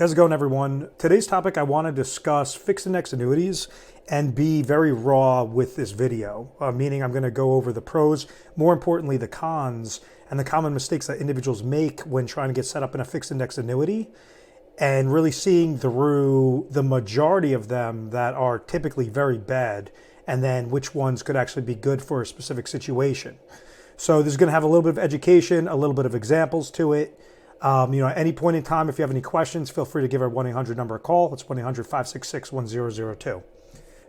How's it going, everyone? Today's topic, I want to discuss fixed index annuities and be very raw with this video, meaning I'm going to go over the pros, more importantly, the cons, and the common mistakes that individuals make when trying to get set up in a fixed index annuity, and really seeing through the majority of them that are typically very bad, and then which ones could actually be good for a specific situation. So this is going to have a little bit of education, a little bit of examples to it. At any point in time, if you have any questions, feel free to give our 1-800 number a call. It's 1-800-566-1002.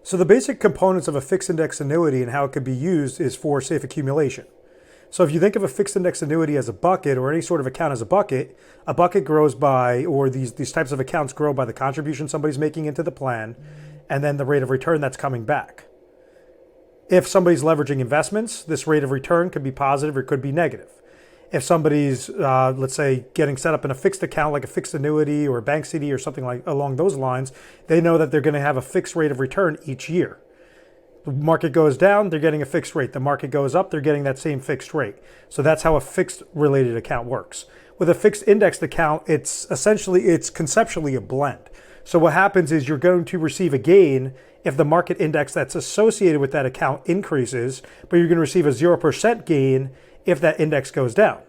So the basic components of a fixed index annuity and how it could be used is for safe accumulation. So if you think of a fixed index annuity as a bucket or any sort of account as a bucket grows by, or these types of accounts grow by the contribution somebody's making into the plan and then the rate of return that's coming back. If somebody's leveraging investments, this rate of return could be positive or it could be negative. If somebody's, let's say, getting set up in a fixed account like a fixed annuity or a bank CD or something like along those lines, they know that they're going to have a fixed rate of return each year. The market goes down, they're getting a fixed rate. The market goes up, they're getting that same fixed rate. So that's how a fixed related account works. With a fixed indexed account, it's conceptually a blend. So what happens is you're going to receive a gain if the market index that's associated with that account increases, but you're going to receive a 0% gain if that index goes down.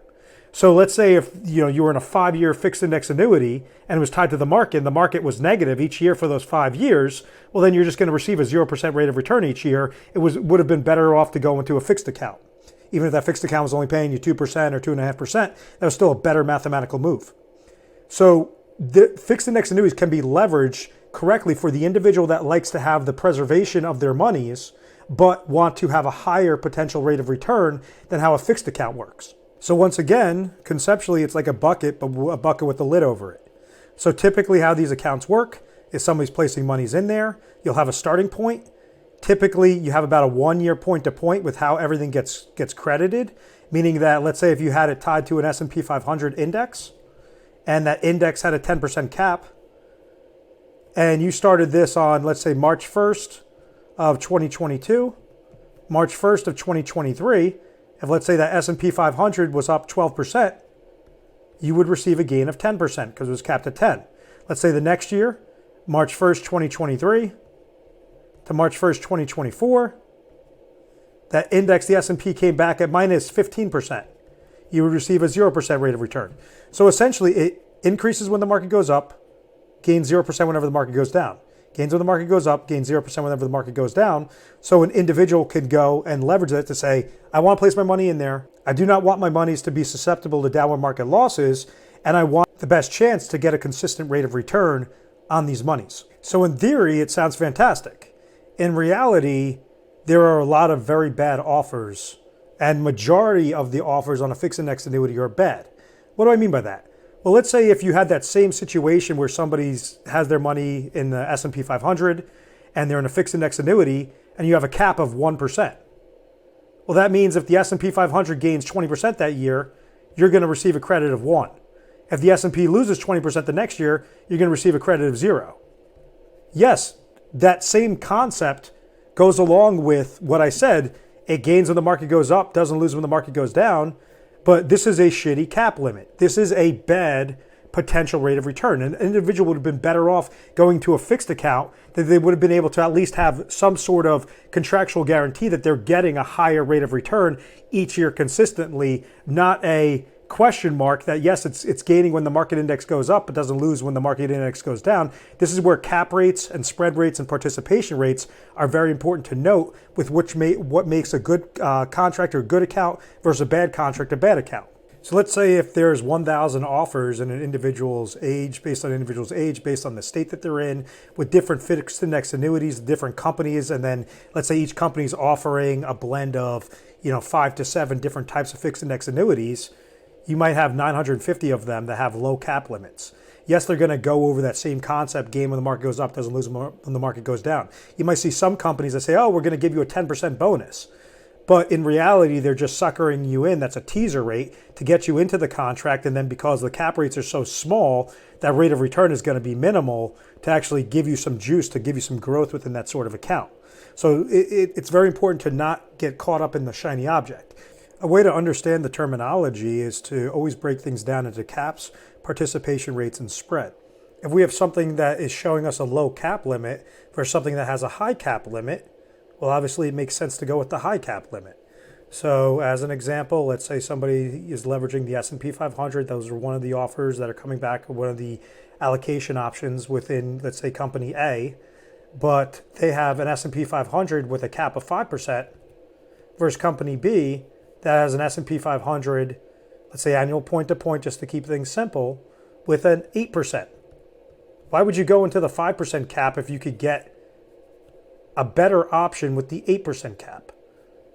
So let's say if you were in a 5-year fixed index annuity and it was tied to the market and the market was negative each year for those 5 years, well then you're just going to receive a 0% rate of return each year. It would have been better off to go into a fixed account. Even if that fixed account was only paying you 2% or 2.5%, that was still a better mathematical move. So the fixed index annuities can be leveraged correctly for the individual that likes to have the preservation of their monies but want to have a higher potential rate of return than how a fixed account works. So once again, conceptually, it's like a bucket, but a bucket with a lid over it. So typically how these accounts work is somebody's placing monies in there. You'll have a starting point. Typically, you have about a 1-year point to point with how everything gets credited, meaning that let's say if you had it tied to an S&P 500 index and that index had a 10% cap and you started this on, let's say, March 1st of 2022, March 1st of 2023, if let's say that S&P 500 was up 12%, you would receive a gain of 10% because it was capped at 10. Let's say the next year, March 1st, 2023 to March 1st, 2024, that index, the S&P, came back at minus 15%. You would receive a 0% rate of return. So essentially, it increases when the market goes up, gains 0% whenever the market goes down. Gains when the market goes up, gains 0% whenever the market goes down. So an individual could go and leverage that to say, I want to place my money in there. I do not want my monies to be susceptible to downward market losses, and I want the best chance to get a consistent rate of return on these monies. So in theory, it sounds fantastic. In reality, there are a lot of very bad offers, and majority of the offers on a fixed index annuity are bad. What do I mean by that? Well, let's say if you had that same situation where somebody has their money in the S&P 500 and they're in a fixed index annuity and you have a cap of 1%. Well, that means if the S&P 500 gains 20% that year, you're going to receive a credit of 1. If the S&P loses 20% the next year, you're going to receive a credit of 0. Yes, that same concept goes along with what I said. It gains when the market goes up, doesn't lose when the market goes down. But this is a shitty cap limit. This is a bad potential rate of return. An individual would have been better off going to a fixed account that they would have been able to at least have some sort of contractual guarantee that they're getting a higher rate of return each year consistently, not a question mark that yes, it's gaining when the market index goes up, but doesn't lose when the market index goes down. This is where cap rates and spread rates and participation rates are very important to note with what makes a good contract or a good account versus a bad contract a bad account. So let's say if there's 1,000 offers in an individual's age, based on the state that they're in, with different fixed index annuities, different companies, and then let's say each company's offering a blend of 5 to 7 different types of fixed index annuities. You might have 950 of them that have low cap limits. Yes, they're going to go over that same concept, gain when the market goes up, doesn't lose when the market goes down. You might see some companies that say, oh, we're going to give you a 10% bonus. But in reality, they're just suckering you in. That's a teaser rate to get you into the contract. And then because the cap rates are so small, that rate of return is going to be minimal to actually give you some juice, to give you some growth within that sort of account. So it's very important to not get caught up in the shiny object. A way to understand the terminology is to always break things down into caps, participation rates, and spread. if we have something that is showing us a low cap limit versus something that has a high cap limit, well, obviously it makes sense to go with the high cap limit. So as an example, let's say somebody is leveraging the S&P 500. Those are one of the offers that are coming back, one of the allocation options within, let's say, company A. But they have an S&P 500 with a cap of 5% versus company B that has an S&P 500, let's say annual point to point, just to keep things simple, with an 8%. Why would you go into the 5% cap if you could get a better option with the 8% cap?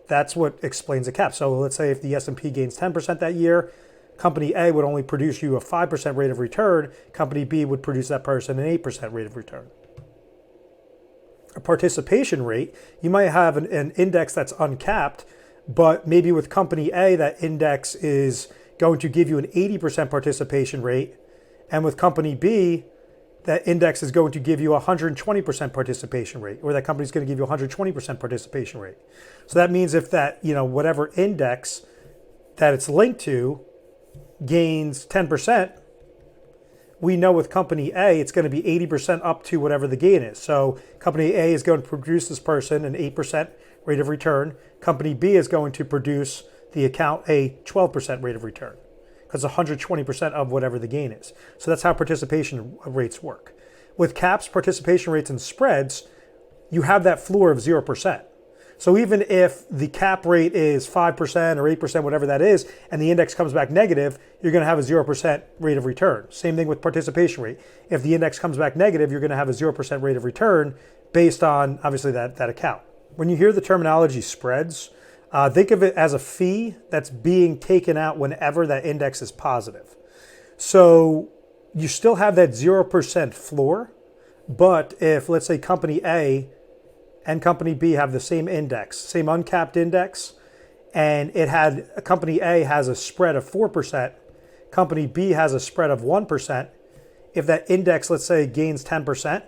That's what explains the cap. So let's say if the S&P gains 10% that year, company A would only produce you a 5% rate of return. Company B would produce that person an 8% rate of return. A participation rate, you might have an index that's uncapped, but maybe with company A, that index is going to give you an 80% participation rate. And with company B, that index is going to give you a 120% participation rate, or that company's going to give you a 120% participation rate. So that means if that, whatever index that it's linked to gains 10%, we know with company A, it's going to be 80% up to whatever the gain is. So company A is going to produce this person an 8% rate of return. Company B is going to produce the account a 12% rate of return, because 120% of whatever the gain is. So that's how participation rates work. With caps, participation rates, and spreads, you have that floor of 0%. So even if the cap rate is 5% or 8%, whatever that is, and the index comes back negative, you're going to have a 0% rate of return. Same thing with participation rate. If the index comes back negative, you're going to have a 0% rate of return based on, obviously, that account. When you hear the terminology spreads, think of it as a fee that's being taken out whenever that index is positive. So you still have that 0% floor, but if, let's say, company A and company B have the same index, same uncapped index, and company A has a spread of 4%, company B has a spread of 1%, if that index, let's say, gains 10%,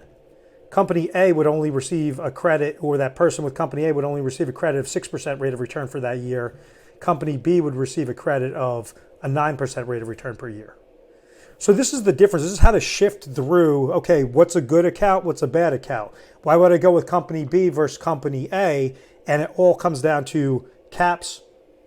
company A would only receive a credit, or that person with company A would only receive a credit of 6% rate of return for that year. Company B would receive a credit of a 9% rate of return per year. So this is the difference. This is how to shift through, okay, what's a good account? What's a bad account? Why would I go with company B versus company A? And it all comes down to caps,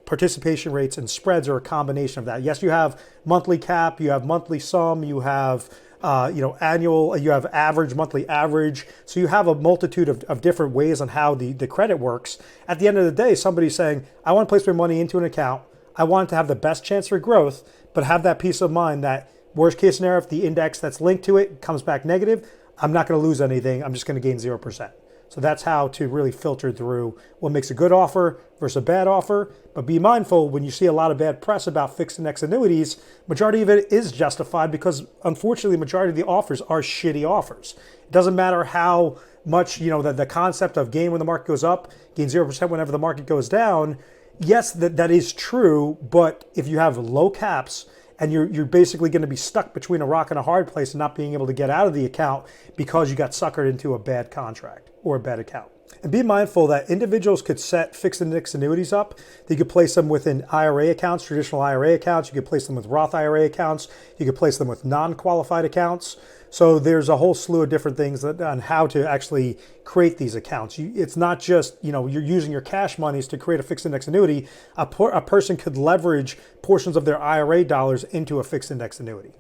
participation rates, and spreads are a combination of that. Yes, you have monthly cap, you have monthly sum, you have annual, you have average, monthly average. So you have a multitude of different ways on how the credit works. At the end of the day, somebody's saying, I want to place my money into an account. I want it to have the best chance for growth, but have that peace of mind that worst case scenario, if the index that's linked to it comes back negative, I'm not going to lose anything. I'm just going to gain 0%. So that's how to really filter through what makes a good offer versus a bad offer. But be mindful, when you see a lot of bad press about fixed index annuities, majority of it is justified because unfortunately, majority of the offers are shitty offers. It doesn't matter how much, the concept of gain when the market goes up, gain 0% whenever the market goes down. Yes, that is true. But if you have low caps, and you're basically going to be stuck between a rock and a hard place and not being able to get out of the account because you got suckered into a bad contract or a bad account. And be mindful that individuals could set fixed index annuities up. They could place them within IRA accounts, traditional IRA accounts. You could place them with Roth IRA accounts. You could place them with non-qualified accounts. So there's a whole slew of different things on how to actually create these accounts. It's not just, you're using your cash monies to create a fixed index annuity. A person could leverage portions of their IRA dollars into a fixed index annuity.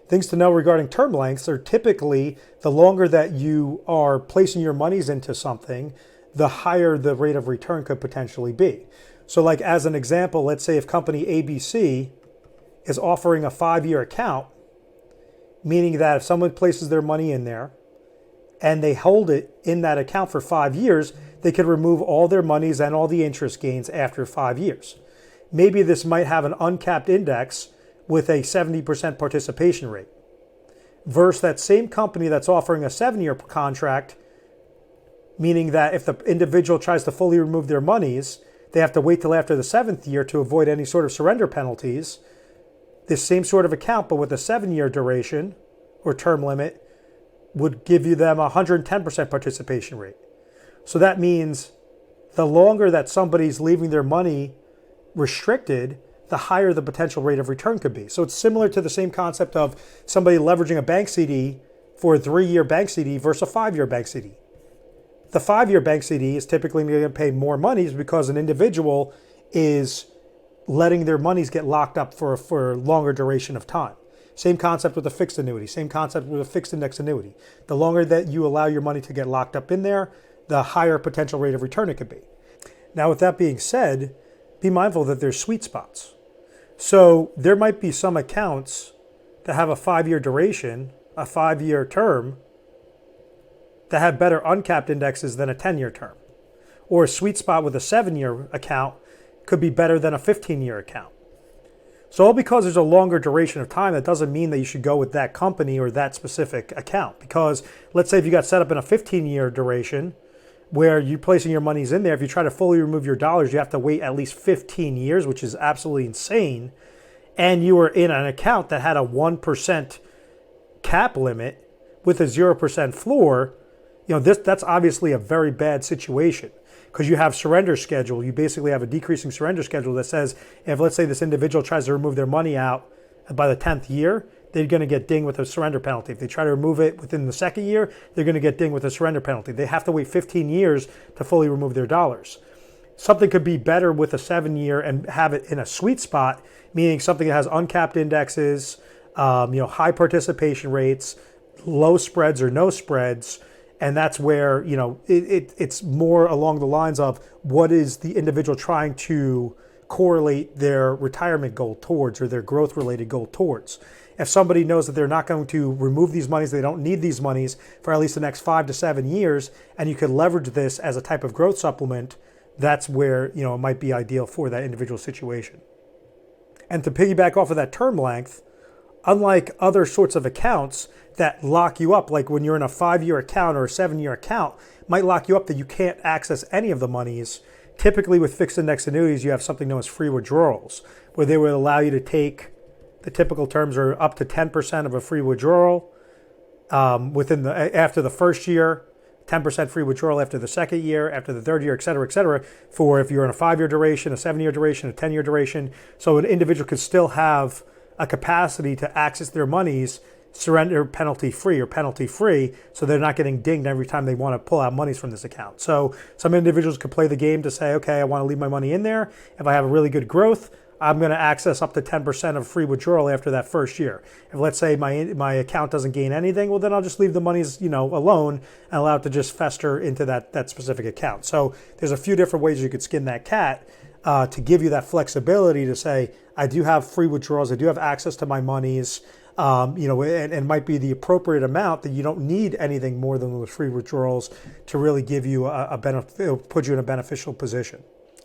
Things to know regarding term lengths are typically the longer that you are placing your monies into something, the higher the rate of return could potentially be. So like as an example, let's say if company ABC is offering a 5-year account, meaning that if someone places their money in there and they hold it in that account for 5 years, they could remove all their monies and all the interest gains after 5 years. Maybe this might have an uncapped index with a 70% participation rate versus that same company that's offering a 7-year contract, meaning that if the individual tries to fully remove their monies, they have to wait till after the 7th year to avoid any sort of surrender penalties. This same sort of account, but with a 7-year duration or term limit, would give you them a 110% participation rate. So that means the longer that somebody's leaving their money restricted, the higher the potential rate of return could be. So it's similar to the same concept of somebody leveraging a bank CD for a 3-year bank CD versus a 5-year bank CD. The 5-year bank CD is typically going to pay more monies because an individual is letting their monies get locked up for a longer duration of time. Same concept with a fixed annuity, same concept with a fixed index annuity. The longer that you allow your money to get locked up in there, the higher potential rate of return it could be. Now, with that being said, be mindful that there's sweet spots. So there might be some accounts that have a 5-year duration, a 5-year term, that have better uncapped indexes than a 10-year term. Or a sweet spot with a 7-year account could be better than a 15-year account. So all because there's a longer duration of time, that doesn't mean that you should go with that company or that specific account. Because let's say if you got set up in a 15-year duration where you're placing your monies in there, if you try to fully remove your dollars, you have to wait at least 15 years, which is absolutely insane. And you were in an account that had a 1% cap limit with a 0% floor, that's obviously a very bad situation because you have surrender schedule. You basically have a decreasing surrender schedule that says if, let's say, this individual tries to remove their money out by the 10th year, they're going to get dinged with a surrender penalty. If they try to remove it within the 2nd year, they're going to get dinged with a surrender penalty. They have to wait 15 years to fully remove their dollars. Something could be better with a 7-year and have it in a sweet spot, meaning something that has uncapped indexes, high participation rates, low spreads or no spreads. And that's where, it's more along the lines of what is the individual trying to correlate their retirement goal towards or their growth related goal towards. If somebody knows that they're not going to remove these monies, they don't need these monies for at least the next 5 to 7 years, and you could leverage this as a type of growth supplement, that's where, it might be ideal for that individual situation. And to piggyback off of that term length, unlike other sorts of accounts that lock you up, like when you're in a 5-year account or a 7-year account, might lock you up that you can't access any of the monies. Typically with fixed index annuities, you have something known as free withdrawals, where they would allow you to take, the typical terms are up to 10% of a free withdrawal after the first year, 10% free withdrawal after the 2nd year, after the 3rd year, et cetera, for if you're in a 5-year duration, a 7-year duration, a 10-year duration. So an individual could still have a capacity to access their monies surrender penalty free or penalty free, so they're not getting dinged every time they want to pull out monies from this account. So some individuals could play the game to say, okay, I want to leave my money in there. If I have a really good growth, I'm going to access up to 10% of free withdrawal after that first year. If let's say my account doesn't gain anything, well then I'll just leave the monies alone and allow it to just fester into that specific account. So there's a few different ways you could skin that cat to give you that flexibility to say, I do have free withdrawals, I do have access to my monies, and might be the appropriate amount that you don't need anything more than those free withdrawals to really give you put you in a beneficial position.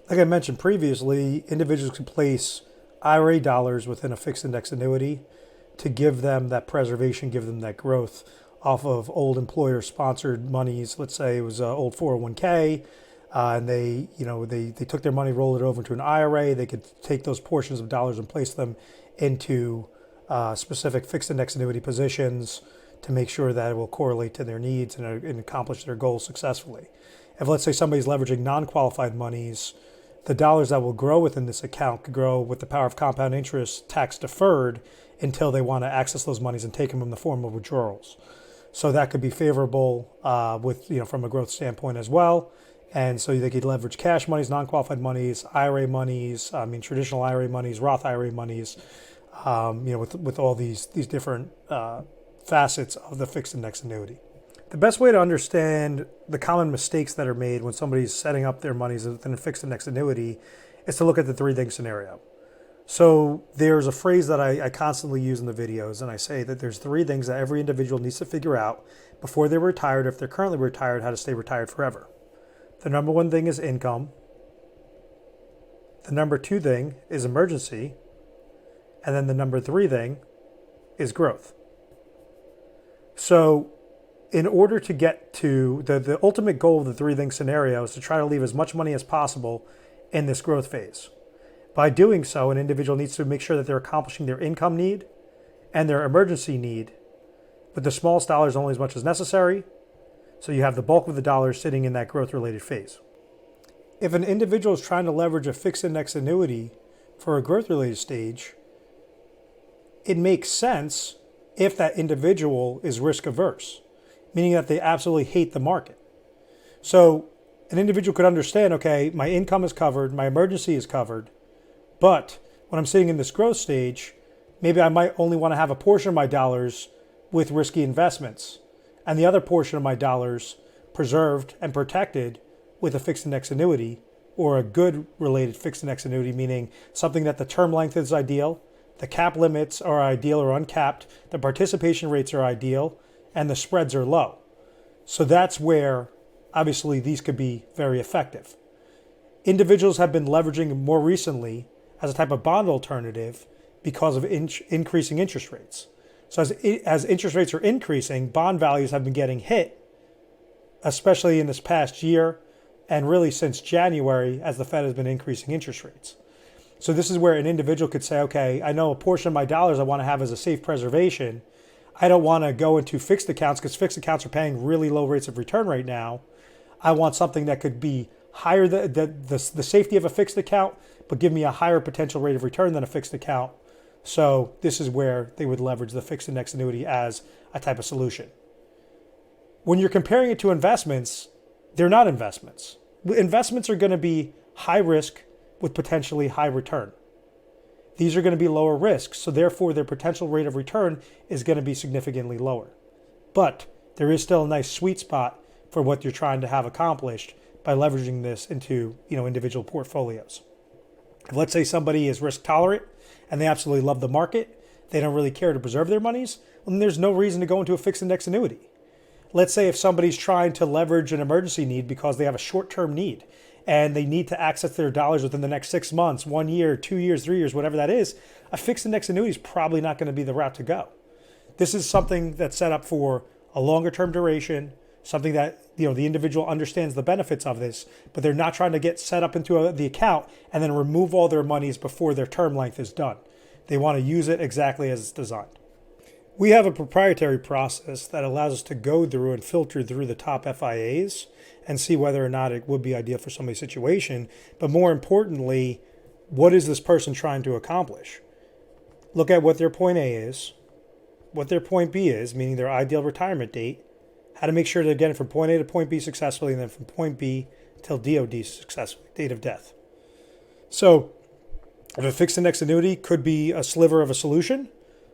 Like I mentioned previously, individuals can place IRA dollars within a fixed index annuity to give them that preservation, give them that growth off of old employer sponsored monies. Let's say it was an old 401k. And they took their money, rolled it over into an IRA. They could take those portions of dollars and place them into specific fixed index annuity positions to make sure that it will correlate to their needs and accomplish their goals successfully. If let's say somebody's leveraging non-qualified monies, the dollars that will grow within this account could grow with the power of compound interest tax deferred until they want to access those monies and take them in the form of withdrawals. So that could be favorable from a growth standpoint as well. And so they could leverage cash monies, non-qualified monies, IRA monies, traditional IRA monies, Roth IRA monies, with all these different facets of the fixed index annuity. The best way to understand the common mistakes that are made when somebody's setting up their monies within a fixed index annuity is to look at the 3-thing scenario. So there's a phrase that I constantly use in the videos, and I say that there's 3 things that every individual needs to figure out before they're retired, if they're currently retired, how to stay retired forever. The number 1 thing is income. The number 2 thing is emergency. And then the number 3 thing is growth. So in order to get to the ultimate goal of the 3-thing scenario is to try to leave as much money as possible in this growth phase. By doing so, an individual needs to make sure that they're accomplishing their income need and their emergency need with the smallest dollars only as much as necessary. So you have the bulk of the dollars sitting in that growth-related phase. If an individual is trying to leverage a fixed index annuity for a growth-related stage, it makes sense if that individual is risk averse, meaning that they absolutely hate the market. So an individual could understand, okay, my income is covered, my emergency is covered, but when I'm sitting in this growth stage, maybe I might only want to have a portion of my dollars with risky investments and the other portion of my dollars preserved and protected with a fixed index annuity or a good related fixed index annuity, meaning something that the term length is ideal, the cap limits are ideal or uncapped, the participation rates are ideal, and the spreads are low. So that's where obviously these could be very effective. Individuals have been leveraging more recently as a type of bond alternative because of increasing interest rates. So as interest rates are increasing, bond values have been getting hit, especially in this past year and really since January as the Fed has been increasing interest rates. So this is where an individual could say, okay, I know a portion of my dollars I want to have as a safe preservation. I don't want to go into fixed accounts because fixed accounts are paying really low rates of return right now. I want something that could be higher, the safety of a fixed account, but give me a higher potential rate of return than a fixed account. So this is where they would leverage the fixed index annuity as a type of solution. When you're comparing it to investments, they're not investments. Investments are going to be high risk with potentially high return. These are going to be lower risk, so therefore their potential rate of return is going to be significantly lower. But there is still a nice sweet spot for what you're trying to have accomplished by leveraging this into, individual portfolios. If let's say somebody is risk tolerant and they absolutely love the market, they don't really care to preserve their monies, well, then there's no reason to go into a fixed index annuity. Let's say if somebody's trying to leverage an emergency need because they have a short-term need and they need to access their dollars within the next 6 months, 1 year, 2 years, 3 years, whatever that is, a fixed index annuity is probably not going to be the route to go. This is something that's set up for a longer term duration, something that the individual understands the benefits of this, but they're not trying to get set up into the account and then remove all their monies before their term length is done. They want to use it exactly as it's designed. We have a proprietary process that allows us to go through and filter through the top FIAs and see whether or not it would be ideal for somebody's situation. But more importantly, what is this person trying to accomplish? Look at what their point A is, what their point B is, meaning their ideal retirement date, how to make sure they're getting from point A to point B successfully, and then from point B till DOD successfully, date of death. So if a fixed index annuity could be a sliver of a solution,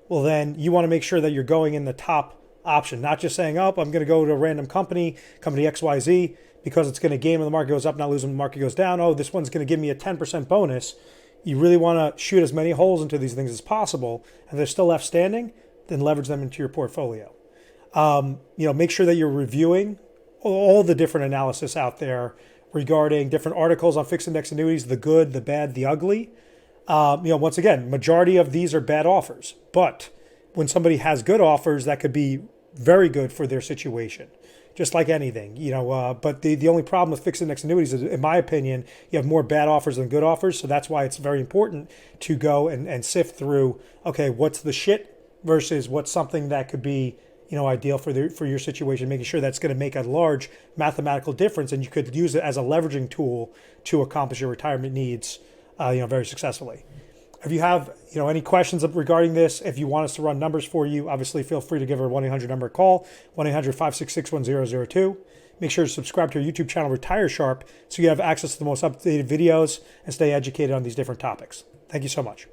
well, then you want to make sure that you're going in the top option, not just saying, oh, I'm going to go to a random company XYZ, because it's going to gain when the market goes up, not lose when the market goes down. Oh, this one's going to give me a 10% bonus. You really want to shoot as many holes into these things as possible. And if they're still left standing, then leverage them into your portfolio. Make sure that you're reviewing all the different analysis out there regarding different articles on fixed index annuities, the good, the bad, the ugly. Once again, majority of these are bad offers, but when somebody has good offers, that could be very good for their situation, just like anything, but the only problem with fixed index annuities is, in my opinion, you have more bad offers than good offers. So that's why it's very important to go and sift through, okay, what's the shit versus what's something that could be, ideal for your situation, making sure that's going to make a large mathematical difference. And you could use it as a leveraging tool to accomplish your retirement needs, very successfully. If you have, any questions regarding this, if you want us to run numbers for you, obviously feel free to give our 1-800 number a call, 1-800-566-1002. Make sure to subscribe to our YouTube channel, Retire Sharp, so you have access to the most updated videos and stay educated on these different topics. Thank you so much.